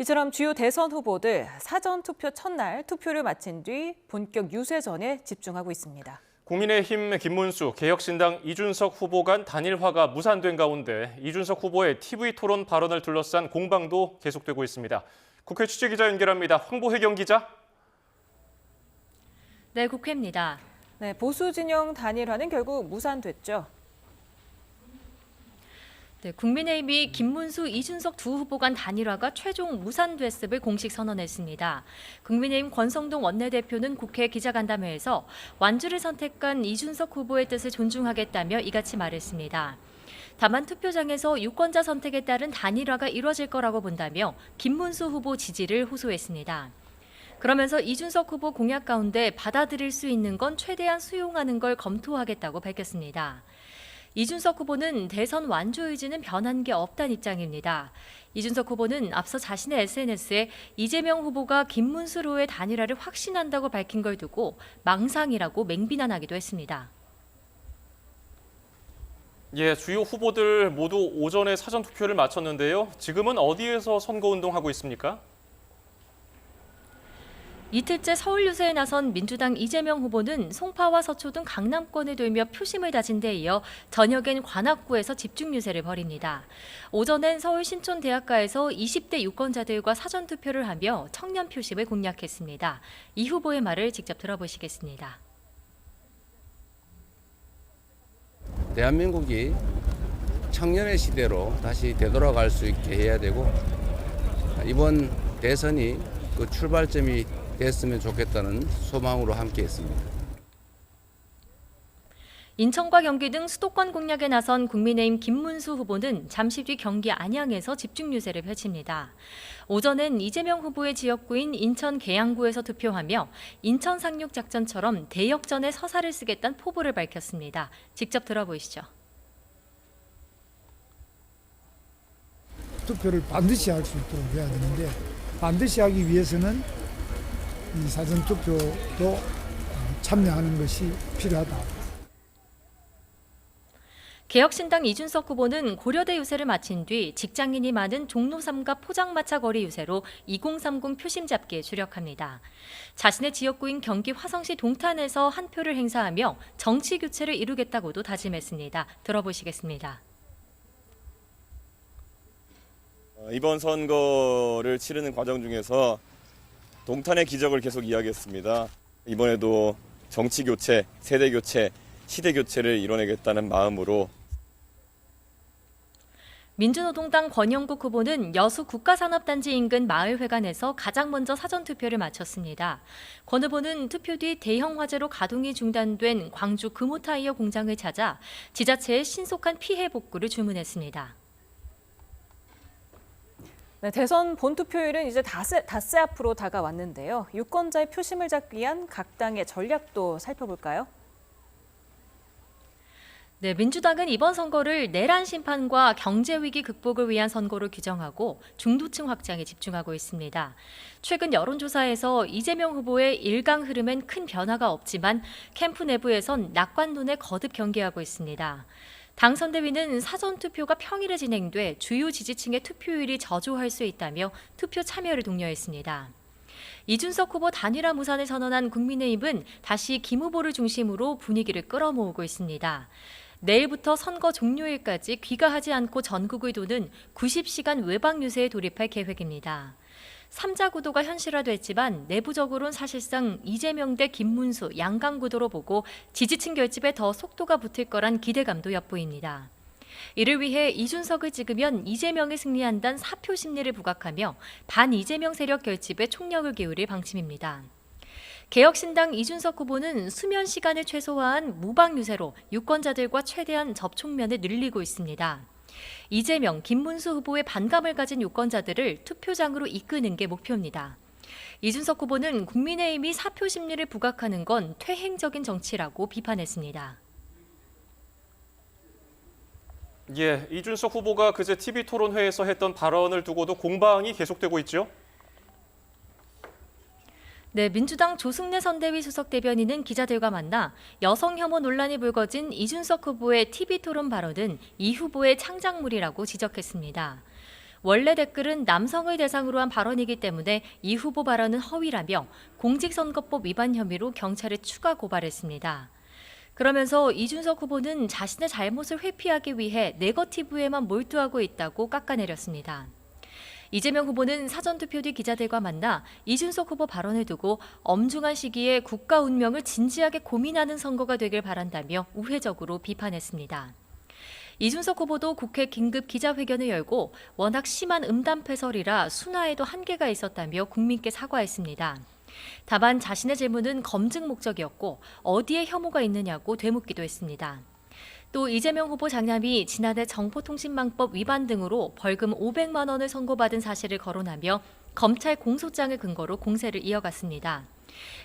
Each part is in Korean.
이처럼 주요 대선 후보들 사전투표 첫날 투표를 마친 뒤 본격 유세전에 집중하고 있습니다. 국민의힘 김문수, 개혁신당 이준석 후보 간 단일화가 무산된 가운데 이준석 후보의 TV 토론 발언을 둘러싼 공방도 계속되고 있습니다. 국회 취재기자 연결합니다. 황보혜경 기자. 네, 국회입니다. 네, 보수 진영 단일화는 결국 무산됐죠. 네, 국민의힘이 김문수, 이준석 두 후보 간 단일화가 최종 무산됐음을 공식 선언했습니다. 국민의힘 권성동 원내대표는 국회 기자간담회에서 완주를 선택한 이준석 후보의 뜻을 존중하겠다며 이같이 말했습니다. 다만 투표장에서 유권자 선택에 따른 단일화가 이뤄질 거라고 본다며 김문수 후보 지지를 호소했습니다. 그러면서 이준석 후보 공약 가운데 받아들일 수 있는 건 최대한 수용하는 걸 검토하겠다고 밝혔습니다. 이준석 후보는 대선 완주 의지는 변한 게 없다는 입장입니다. 이준석 후보는 앞서 자신의 SNS에 이재명 후보가 김문수로의 단일화를 확신한다고 밝힌 걸 두고 망상이라고 맹비난하기도 했습니다. 주요 후보들 모두 오전에 사전투표를 마쳤는데요. 지금은 어디에서 선거운동하고 있습니까? 이틀째 서울 유세에 나선 민주당 이재명 후보는 송파와 서초 등 강남권을 돌며 표심을 다진 데 이어 저녁엔 관악구에서 집중 유세를 벌입니다. 오전엔 서울 신촌대학가에서 20대 유권자들과 사전투표를 하며 청년 표심을 공략했습니다. 이 후보의 말을 직접 들어보시겠습니다. 대한민국이 청년의 시대로 다시 되돌아갈 수 있게 해야 되고 이번 대선이 그 출발점이 됐으면 좋겠다는 소망으로 함께했습니다. 인천과 경기 등 수도권 공략에 나선 국민의힘 김문수 후보는 잠시 뒤 경기 안양에서 집중 유세를 펼칩니다. 오전엔 이재명 후보의 지역구인 인천 계양구에서 투표하며 인천 상륙 작전처럼 대역전에 서사를 쓰겠다는 포부를 밝혔습니다. 직접 들어보시죠. 투표를 반드시 할 수 있도록 해야 되는데 반드시 하기 위해서는 이 사전투표도 참여하는 것이 필요하다. 개혁신당 이준석 후보는 고려대 유세를 마친 뒤 직장인이 많은 종로 3갑 포장마차 거리 유세로 2030 표심 잡기에 주력합니다. 자신의 지역구인 경기 화성시 동탄에서 한 표를 행사하며 정치 교체를 이루겠다고도 다짐했습니다. 들어보시겠습니다. 이번 선거를 치르는 과정 중에서 동탄의 기적을 계속 이야기했습니다. 이번에도 정치 교체, 세대 교체, 시대 교체를 이뤄내겠다는 마음으로. 민주노동당 권영국 후보는 여수 국가산업단지 인근 마을회관에서 가장 먼저 사전투표를 마쳤습니다. 권 후보는 투표 뒤 대형 화재로 가동이 중단된 광주 금호타이어 공장을 찾아 지자체의 신속한 피해 복구를 주문했습니다. 네, 대선 본투표일은 이제 닷새 앞으로 다가왔는데요. 유권자의 표심을 잡기 위한 각 당의 전략도 살펴볼까요? 네, 민주당은 이번 선거를 내란 심판과 경제 위기 극복을 위한 선거로 규정하고 중도층 확장에 집중하고 있습니다. 최근 여론조사에서 이재명 후보의 일강 흐름엔 큰 변화가 없지만 캠프 내부에선 낙관론에 거듭 경계하고 있습니다. 당 선대위는 사전투표가 평일에 진행돼 주요 지지층의 투표율이 저조할 수 있다며 투표 참여를 독려했습니다. 이준석 후보 단일화 무산을 선언한 국민의힘은 다시 김 후보를 중심으로 분위기를 끌어모으고 있습니다. 내일부터 선거 종료일까지 귀가하지 않고 전국을 도는 90시간 외박 유세에 돌입할 계획입니다. 3자 구도가 현실화됐지만 내부적으로는 사실상 이재명 대 김문수 양강 구도로 보고 지지층 결집에 더 속도가 붙을 거란 기대감도 엿보입니다. 이를 위해 이준석을 찍으면 이재명이 승리한다는 사표 심리를 부각하며 반 이재명 세력 결집에 총력을 기울일 방침입니다. 개혁신당 이준석 후보는 수면 시간을 최소화한 무방 유세로 유권자들과 최대한 접촉면을 늘리고 있습니다. 이재명, 김문수 후보의 반감을 가진 유권자들을 투표장으로 이끄는 게 목표입니다. 이준석 후보는 국민의힘이 사표 심리를 부각하는 건 퇴행적인 정치라고 비판했습니다. 이준석 후보가 그제 TV 토론회에서 했던 발언을 두고도 공방이 계속되고 있죠? 네, 민주당 조승래 선대위 수석 대변인은 기자들과 만나 여성 혐오 논란이 불거진 이준석 후보의 TV 토론 발언은 이 후보의 창작물이라고 지적했습니다. 원래 댓글은 남성을 대상으로 한 발언이기 때문에 이 후보 발언은 허위라며 공직선거법 위반 혐의로 경찰에 추가 고발했습니다. 그러면서 이준석 후보는 자신의 잘못을 회피하기 위해 네거티브에만 몰두하고 있다고 깎아내렸습니다. 이재명 후보는 사전투표 뒤 기자들과 만나 이준석 후보 발언을 두고 엄중한 시기에 국가 운명을 진지하게 고민하는 선거가 되길 바란다며 우회적으로 비판했습니다. 이준석 후보도 국회 긴급 기자회견을 열고 워낙 심한 음담패설이라 순화에도 한계가 있었다며 국민께 사과했습니다. 다만 자신의 질문은 검증 목적이었고 어디에 혐오가 있느냐고 되묻기도 했습니다. 또 이재명 후보 장남이 지난해 정보통신망법 위반 등으로 벌금 500만 원을 선고받은 사실을 거론하며 검찰 공소장을 근거로 공세를 이어갔습니다.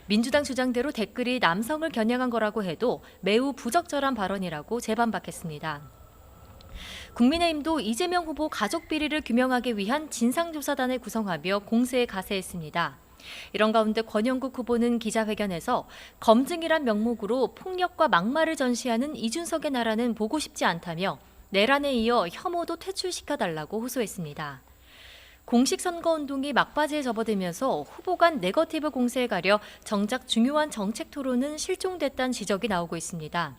민주당 주장대로 댓글이 남성을 겨냥한 거라고 해도 매우 부적절한 발언이라고 재반박했습니다. 국민의힘도 이재명 후보 가족 비리를 규명하기 위한 진상조사단을 구성하며 공세에 가세했습니다. 이런 가운데 권영국 후보는 기자회견에서 검증이란 명목으로 폭력과 막말을 전시하는 이준석의 나라는 보고 싶지 않다며 내란에 이어 혐오도 퇴출시켜달라고 호소했습니다. 공식 선거운동이 막바지에 접어들면서 후보 간 네거티브 공세에 가려 정작 중요한 정책 토론은 실종됐다는 지적이 나오고 있습니다.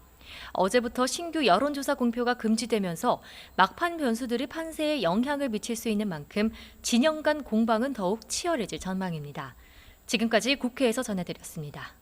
어제부터 신규 여론조사 공표가 금지되면서 막판 변수들이 판세에 영향을 미칠 수 있는 만큼 진영 간 공방은 더욱 치열해질 전망입니다. 지금까지 국회에서 전해드렸습니다.